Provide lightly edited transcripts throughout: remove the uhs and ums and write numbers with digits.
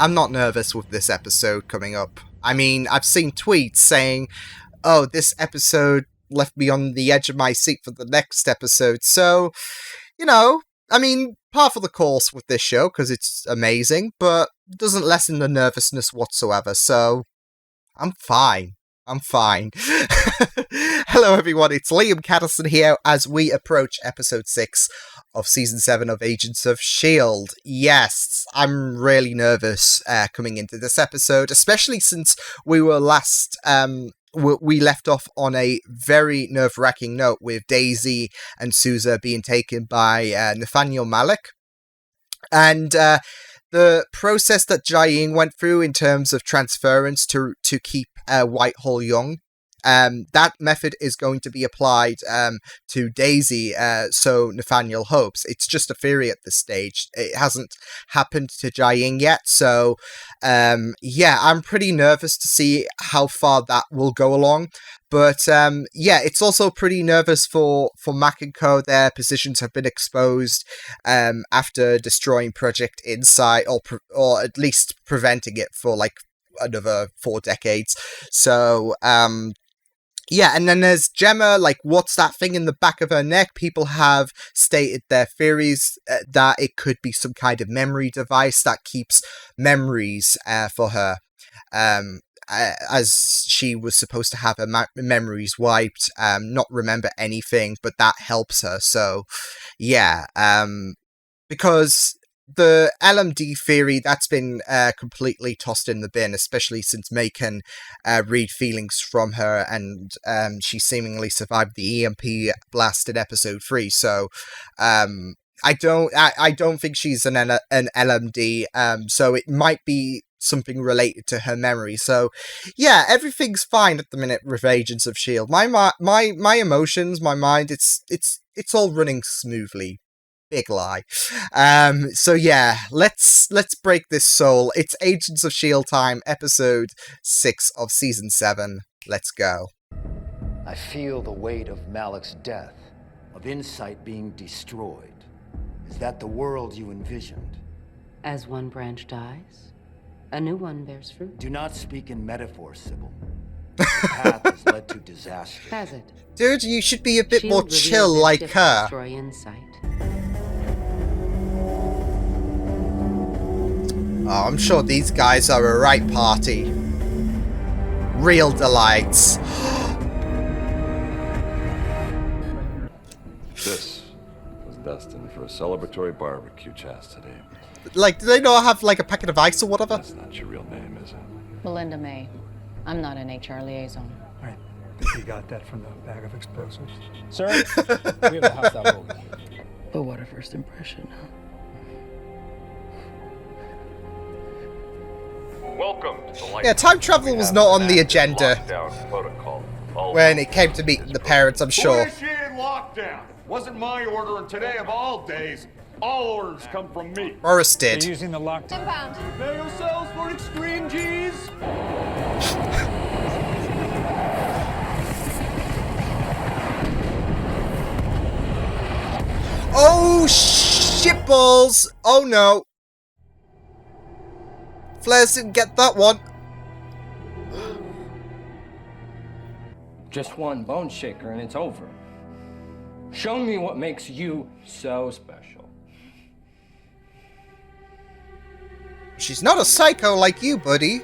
I'm not nervous with this episode coming up. I mean, I've seen tweets saying, oh, this episode left me on the edge of my seat for the next episode. So, you know, I mean, par for the course with this show, because it's amazing, but doesn't lessen the nervousness whatsoever, so I'm fine. I'm fine. Hello everyone, it's Liam Caddison here as we approach episode 6 of season 7 of Agents of S.H.I.E.L.D. Yes, I'm really nervous coming into this episode, especially since we were we left off on a very nerve-wracking note with Daisy and Sousa being taken by Nathaniel Malik. And the process that Jae-in went through in terms of transference to keep Whitehall young, that method is going to be applied to Daisy, so Nathaniel hopes. It's just a theory at this stage. It hasn't happened to Jae-in yet, so yeah, I'm pretty nervous to see how far that will go along. But yeah, it's also pretty nervous for Mac and Co. Their positions have been exposed after destroying Project Insight, or at least preventing it for like another 4 decades. So yeah, and then there's Gemma, like, what's that thing in the back of her neck? People have stated their theories that it could be some kind of memory device that keeps memories for her. As she was supposed to have her memories wiped, not remember anything, but that helps her. So, yeah, because the LMD theory, that's been completely tossed in the bin, especially since May can read feelings from her, and she seemingly survived the EMP blast in episode 3. So, I don't think she's an LMD. So it might be something related to her memory. So yeah, everything's fine at the minute with Agents of S.H.I.E.L.D. My emotions, my mind, it's all running smoothly. Big lie. So yeah, let's break this soul. It's Agents of S.H.I.E.L.D. time, episode 6 of season 7. Let's go. I feel the weight of Malik's death, of Insight being destroyed. Is that the world you envisioned? As one branch dies, a new one bears fruit. Do not speak in metaphor, Sybil. The path has led to disaster. Has it? Dude, you should be a bit more S.H.I.E.L.D. chill revealed like its gift to her. destroy Insight. Oh, I'm sure these guys are a right party. Real delights. This was destined for a celebratory barbecue, Chastity. Like, do they not have, like, a packet of ice or whatever? That's not your real name, is it? Melinda May. I'm not an HR liaison. I think you got that from the bag of explosives. Sir, we have a hostile role. But what a first impression, huh? Welcome to the Yeah, time travel was not on the agenda when it came to meeting the parents, I'm sure. Initiated lockdown. Wasn't my order, and today of all days, all orders come from me. Boris They're did. using the lockdown. Prepare yourselves for extreme G's. Oh, shitballs! Oh no. Flares didn't get that one. Just one bone shaker and it's over. Show me what makes you so special. She's not a psycho like you, buddy.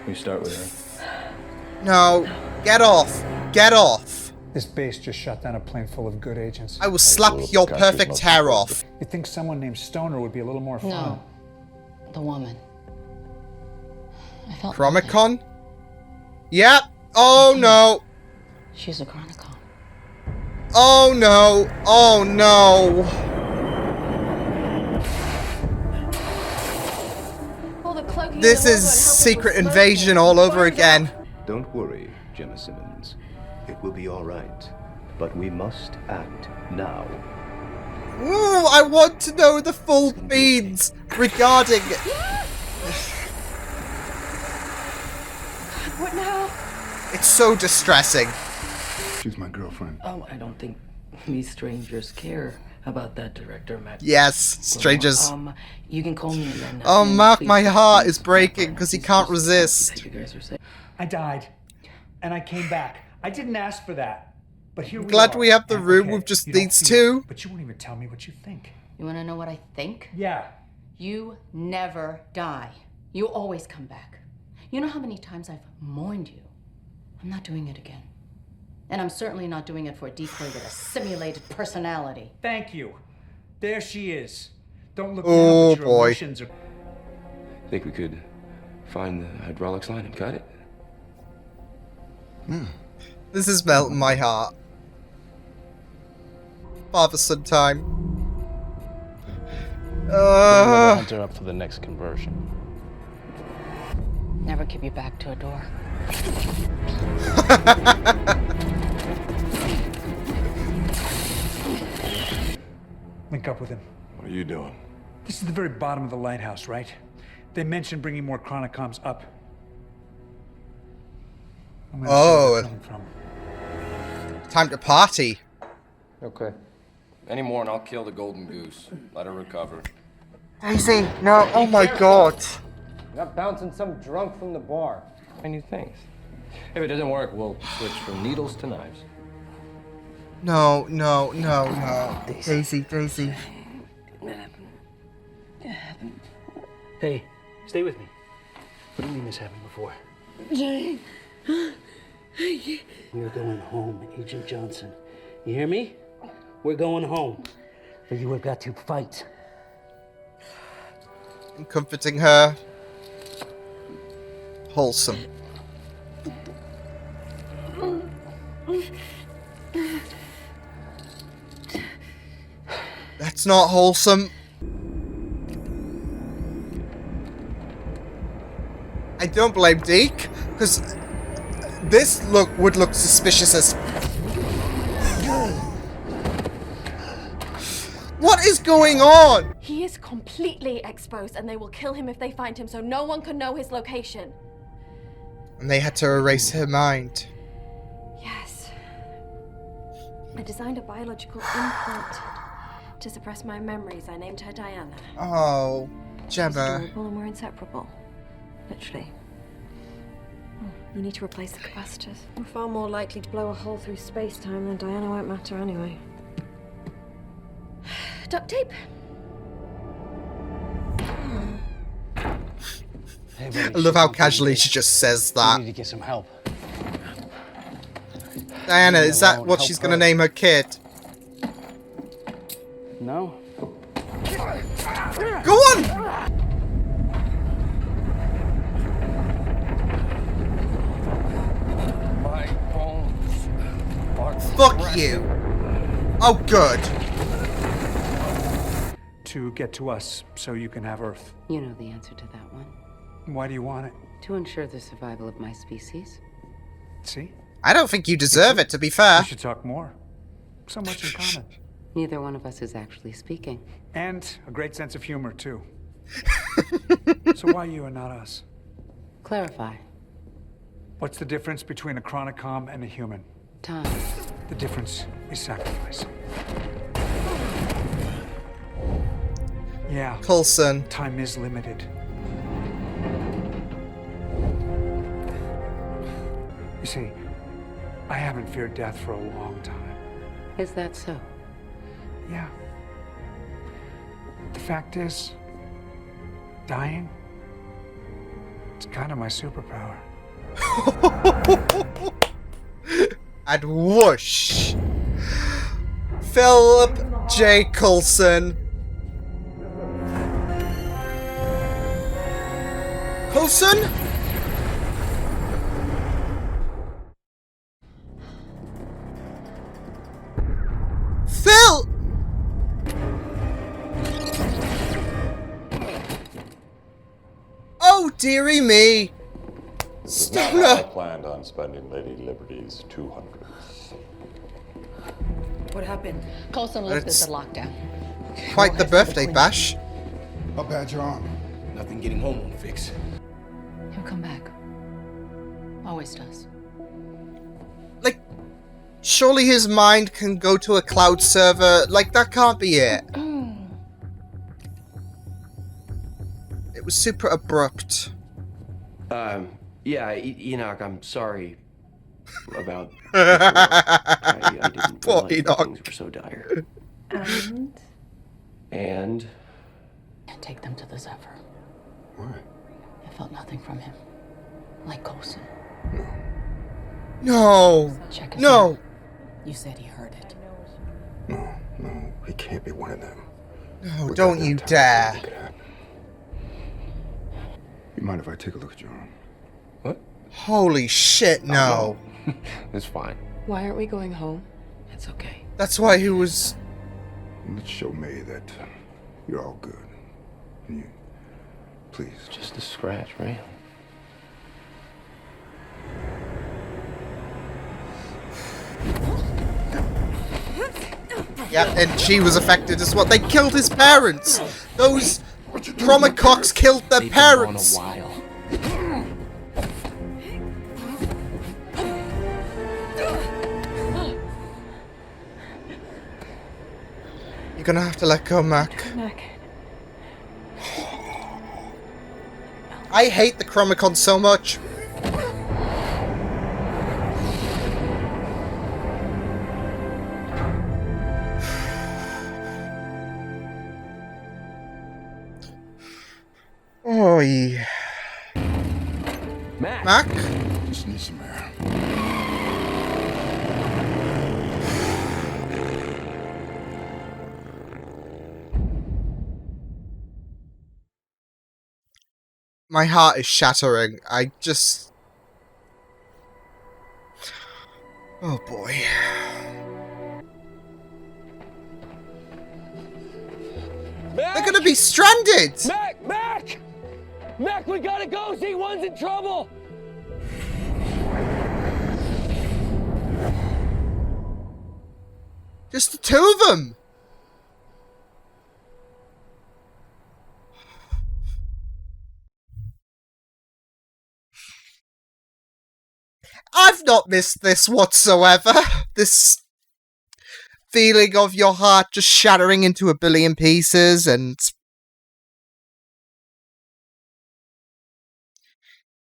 We start with her. No. Get off. Get off. This base just shot down a plane full of good agents. I will slap your perfect hair off. You'd think someone named Stoner would be a little more fun. No. The woman. I felt Chromicon? Yep. Oh no. She's a Chronicon. Oh no. Oh no. This is Secret Invasion all over again. Don't worry, Gemma Simmons. It will be all right. But we must act now. Ooh, I want to know the full beans regarding... What now? It's so distressing. She's my girlfriend. Oh, I don't think we strangers care How about that, Director Matt? Yes, strangers. You can call me and then. Oh, Mark, my heart is breaking because he can't resist. You guys are safe. I died, and I came back. I didn't ask for that, but here we are. Glad we have the And, room okay, with just you don't these feel it, two. But you won't even tell me what you think. You want to know what I think? Yeah. You never die. You always come back. You know how many times I've mourned you? I'm not doing it again. And I'm certainly not doing it for a decoy with a simulated personality. Thank you. There she is. Don't look Oh, now, but your boy. emotions are... Think we could find the hydraulics line and cut it? This is melting my heart. Father-son time. Hunt her up for the next conversion. Never keep your back to a door. Link up with him. What are you doing? This is the very bottom of the lighthouse, right? They mentioned bringing more chronicoms up. I'm gonna see where they're coming from. Time to party. Okay. Any more and I'll kill the golden goose. Let her recover. Daisy, no. Oh my god. You're not bouncing some drunk from the bar. Any things. If it doesn't work, we'll switch from needles to knives. No, no, no, no. Daisy, Daisy. Hey, stay with me. What do you mean this happened before? Jane. We're going home, Agent Johnson. You hear me? We're going home. But you have got to fight. I'm comforting her. Wholesome. That's not wholesome. I don't blame Deke, because this would look suspicious as... What is going on? He is completely exposed and they will kill him if they find him, so no one can know his location. And they had to erase her mind. Yes. I designed a biological implant to suppress my memories. I named her Diana. Oh, She's Gemma. adorable and we're inseparable. Literally. You need to replace the capacitors. We're far more likely to blow a hole through space-time than Diana won't matter anyway. Duct tape. Hey, buddy, I love how casually she just says You that. need to get some help. Diana, is that what she's gonna name her kid? No? Go on! My bones are Fuck you. Oh, good. To get to us, so you can have Earth. You know the answer to that one. Why do you want it? To ensure the survival of my species. See? I don't think you deserve it, to be fair. We should talk more. So much in common. Neither one of us is actually speaking. And a great sense of humor, too. So why you and not us? Clarify. What's the difference between a chronicom and a human? Time. The difference is sacrifice. Yeah. Coulson. Time is limited. You see, I haven't feared death for a long time. Is that so? Yeah. The fact is, dying, it's kind of my superpower. And whoosh! Philip J. Coulson. Coulson? Phil! Oh, dearie me! I Stoner! planned on spending Lady Liberty's 200. What happened? Coulson left us at lockdown. Quite the birthday bash. How bad your arm? Nothing getting home won't fix. He'll come back. Always does. Like, Surely his mind can go to a cloud server. Like, that can't be it. It was super abrupt. Yeah, Enoch, I'm sorry about I didn't Poor realize that Enoch. things were so dire. And? Take them to the Zephyr. Why? I felt nothing from him. Like Coulson. No. Check his No. mouth. You said he heard it. No, he can't be one of them. No, don't you dare. You mind if I take a look at your arm? What? Holy shit, no. It's fine. Why aren't we going home? It's okay. That's why he was... Let's show May that you're all good. You, please. Just a scratch, right? Yeah, and she was affected as well. They killed his parents. Those Chromacocks killed their They've parents. been gone a while. You're gonna have to let go, Mac. Mac. I hate the Chromacon so much. Oh, yeah. Mac? Just need some air. My heart is shattering. I just... Oh boy. They're gonna be stranded! Mac! Mac, we gotta go! Z1's in trouble! Just the two of them! I've not missed this whatsoever. This feeling of your heart just shattering into a billion pieces and...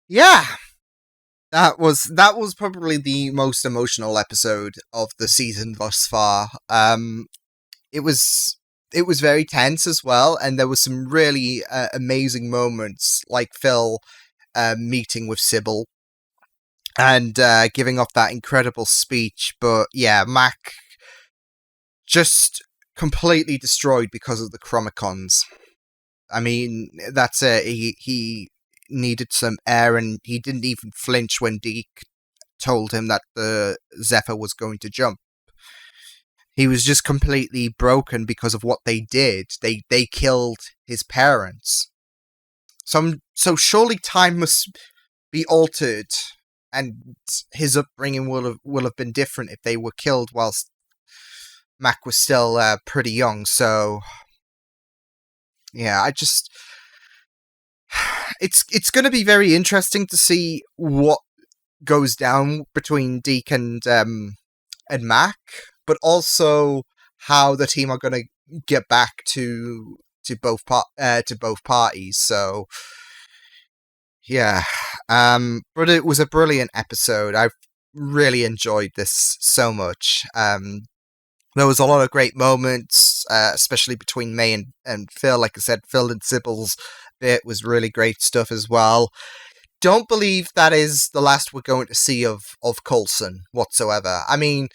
Yeah. That was probably the most emotional episode of the season thus far. It was very tense as well, and there was some really amazing moments, like Phil meeting with Sybil and giving off that incredible speech. But yeah, Mac just completely destroyed because of the Chromacons. I mean, that's it. He needed some air, and he didn't even flinch when Deke told him that the Zephyr was going to jump. He was just completely broken because of what they did. They killed his parents. So surely time must be altered, and his upbringing will have been different if they were killed whilst Mac was still pretty young. So yeah, it's going to be very interesting to see what goes down between Deke and Mac, but also how the team are going to get back to both parties. So yeah, but it was a brilliant episode. I really enjoyed this so much. There was a lot of great moments, especially between May and Phil. Like I said, Phil and Sybil's bit was really great stuff as well. Don't believe that is the last we're going to see of Coulson whatsoever. I mean,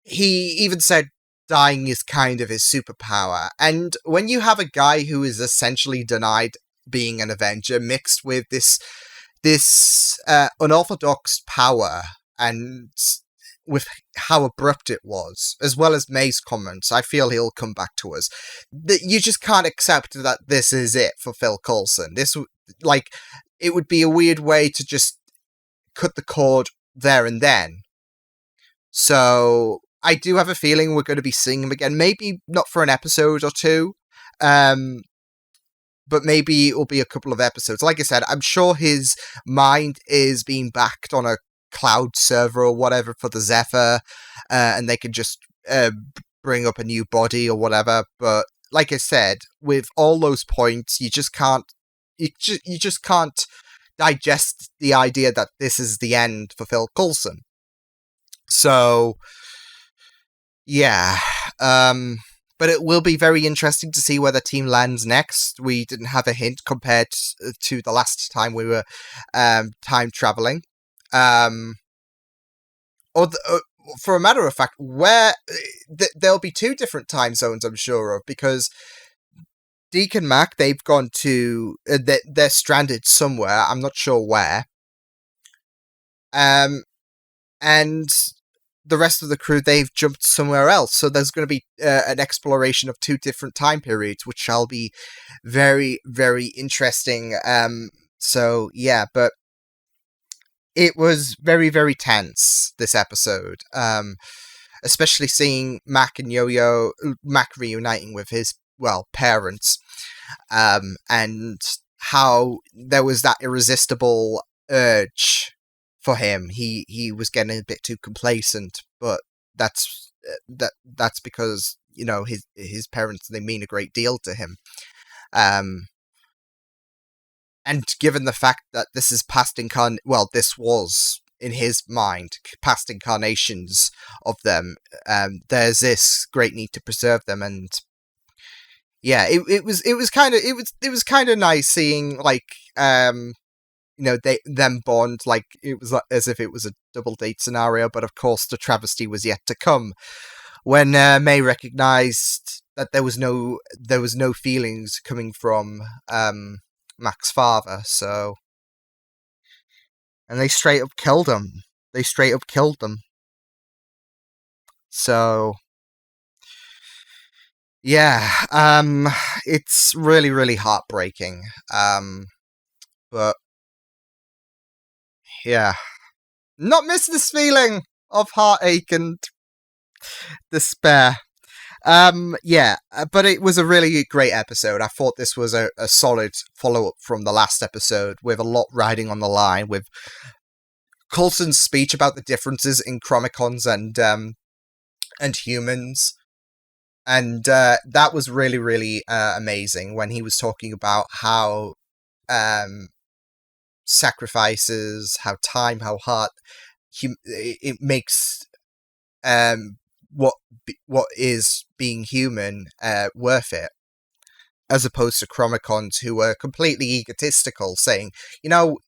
he even said dying is kind of his superpower. And when you have a guy who is essentially denied being an Avenger mixed with this unorthodox power, and with how abrupt it was, as well as May's comments, I feel he'll come back to us. You just can't accept that this is it for Phil Coulson. It would be a weird way to just cut the cord there and then. So I do have a feeling we're going to be seeing him again. Maybe not for an episode or two, but maybe it will be a couple of episodes. Like I said, I'm sure his mind is being backed on a cloud server or whatever for the Zephyr, and they can just bring up a new body or whatever. But like I said, with all those points, you just can't digest the idea that this is the end for Phil Coulson. So, yeah. But it will be very interesting to see where the team lands next. We didn't have a hint compared to the last time we were time traveling. For a matter of fact, where there'll be 2 different time zones, I'm sure of, because Deke and Mac, they've gone to they're stranded somewhere. I'm not sure where. And the rest of the crew, they've jumped somewhere else. So there's going to be an exploration of 2 different time periods, which shall be very, very interesting. So yeah, but it was very, very tense, this episode. Especially seeing Mac reuniting with his, parents. And how there was that irresistible urge for him. He was getting a bit too complacent, but that's because, his parents, they mean a great deal to him. And given the fact that this is this was, in his mind, past incarnations of them, there's this great need to preserve them. And yeah, it was kind of nice seeing, them bond, like it was as if it was a double date scenario. But of course, the travesty was yet to come when May recognized that there was no feelings coming from Mac's father. So, and they straight up killed him. So, yeah, it's really, really heartbreaking. But yeah, not miss this feeling of heartache and despair. But it was a really great episode. I thought this was a solid follow-up from the last episode, with a lot riding on the line, with Coulson's speech about the differences in Chromicons and humans. And that was really, really amazing, when he was talking about how sacrifices, how time, how hard it makes what is being human worth it, as opposed to Chromicons, who were completely egotistical, saying,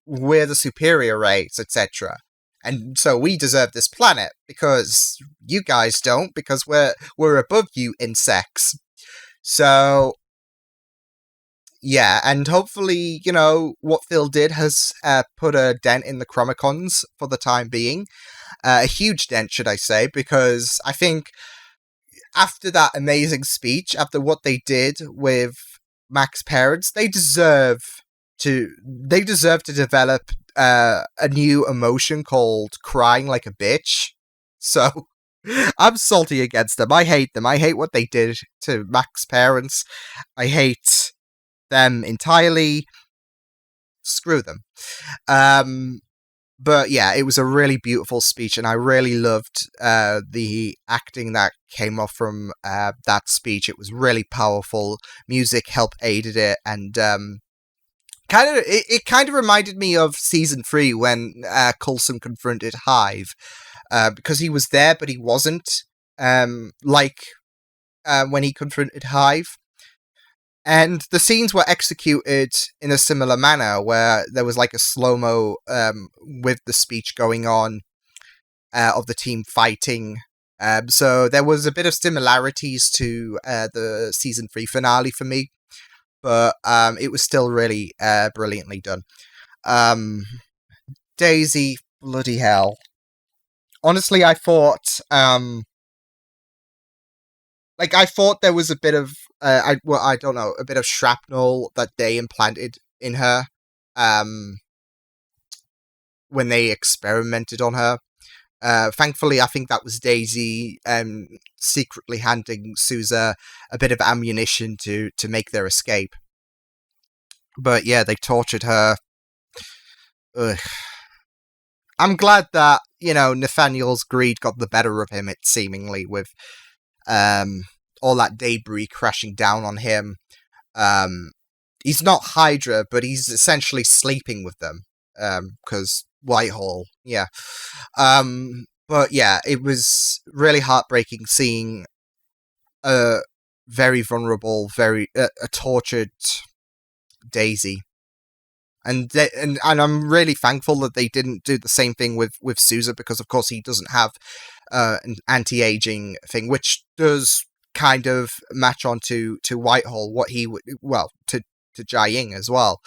we're the superior race, etc. And so we deserve this planet because you guys don't, because we're above you insects. So yeah, and hopefully, what Phil did has put a dent in the Chromicons for the time being. A huge dent, should I say, because I think after that amazing speech, after what they did with Mac's parents, they deserve to develop a new emotion called crying like a bitch. So I'm salty against them. I hate them. I hate what they did to Mac's parents. I hate them entirely. Screw them. But yeah, it was a really beautiful speech, and I really loved the acting that came off from that speech. It was really powerful. Music aided it, and it kind of reminded me of season 3 when Coulson confronted Hive, because he was there, but he wasn't. When he confronted Hive. And the scenes were executed in a similar manner, where there was like a slow-mo with the speech going on of the team fighting. So there was a bit of similarities to the season 3 finale for me, but it was still really brilliantly done. Daisy, bloody hell. Honestly, I thought there was a bit of a bit of shrapnel that they implanted in her when they experimented on her. Thankfully, I think that was Daisy secretly handing Sousa a bit of ammunition to make their escape. But yeah, they tortured her. Ugh. I'm glad that, you know, Nathaniel's greed got the better of him, it seemingly, with all that debris crashing down on him. He's not Hydra, but he's essentially sleeping with them, because Whitehall, yeah. But yeah, it was really heartbreaking seeing a very vulnerable, a tortured Daisy. And I'm really thankful that they didn't do the same thing with Sousa, because of course he doesn't have an anti-aging thing, which does kind of match on to Whitehall, what he would, well, to Jiaying as well,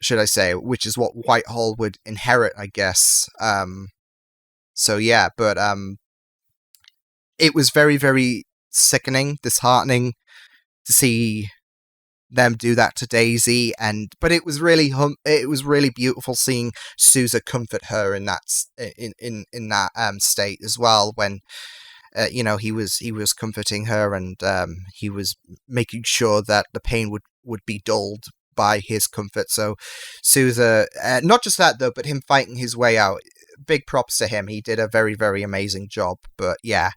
should I say, which is what Whitehall would inherit, I guess. So yeah, but it was very, very sickening, disheartening to see them do that to Daisy, but it was really beautiful seeing Sousa comfort her in that state as well, when you know, he was comforting her, and he was making sure that the pain would be dulled by his comfort. So Sousa, not just that though, but him fighting his way out, big props to him. He did a very, very amazing job. But yeah.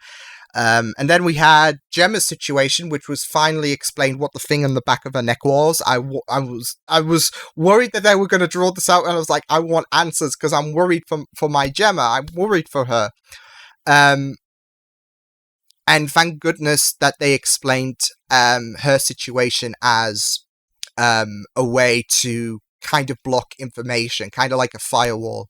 And then we had Gemma's situation, which was finally explained what the thing on the back of her neck was. I was worried that they were going to draw this out, and I was like, I want answers, because I'm worried for my Gemma. I'm worried for her. And thank goodness that they explained her situation as a way to kind of block information, kind of like a firewall,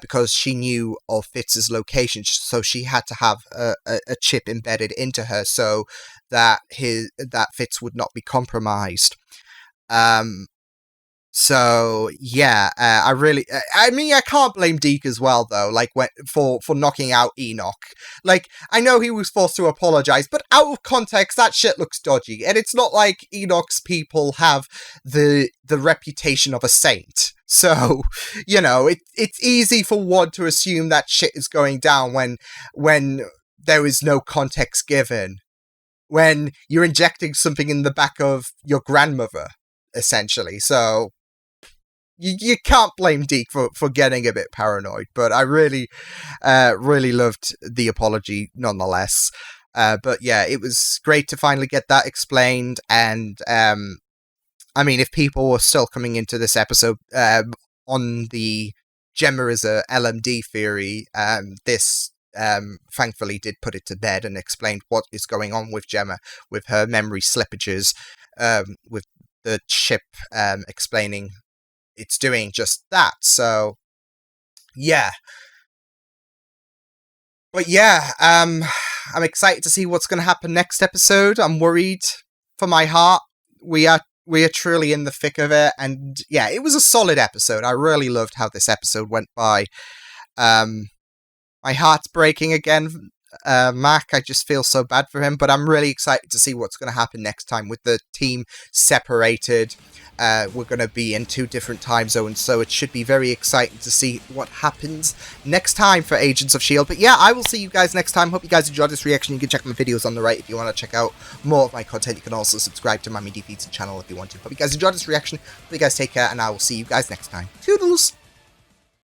because she knew of Fitz's location, so she had to have a chip embedded into her so that Fitz would not be compromised. So yeah, I mean, I can't blame Deke as well though, like for knocking out Enoch. Like, I know he was forced to apologize, but out of context, that shit looks dodgy, and it's not like Enoch's people have the reputation of a saint. So, you know, it's easy for one to assume that shit is going down when there is no context given, when you're injecting something in the back of your grandmother, essentially. So you can't blame Deke for getting a bit paranoid, but I really loved the apology nonetheless. But yeah, it was great to finally get that explained, and I mean, if people were still coming into this episode on the Gemma is a LMD theory, this thankfully did put it to bed and explained what is going on with Gemma, with her memory slippages, with the chip explaining it's doing just that. So yeah, but yeah, I'm excited to see what's going to happen next episode. I'm worried for my heart. We are truly in the thick of it, and yeah, it was a solid episode. I really loved how this episode went by. My heart's breaking again, Mac. I just feel so bad for him, but I'm really excited to see what's going to happen next time with the team separated. We're going to be in 2 different time zones, so it should be very exciting to see what happens next time for Agents of S.H.I.E.L.D. But yeah, I will see you guys next time. Hope you guys enjoyed this reaction. You can check my videos on the right if you want to check out more of my content. You can also subscribe to my MeDP's channel if you want to. Hope you guys enjoyed this reaction. Hope you guys take care, and I will see you guys next time. Toodles!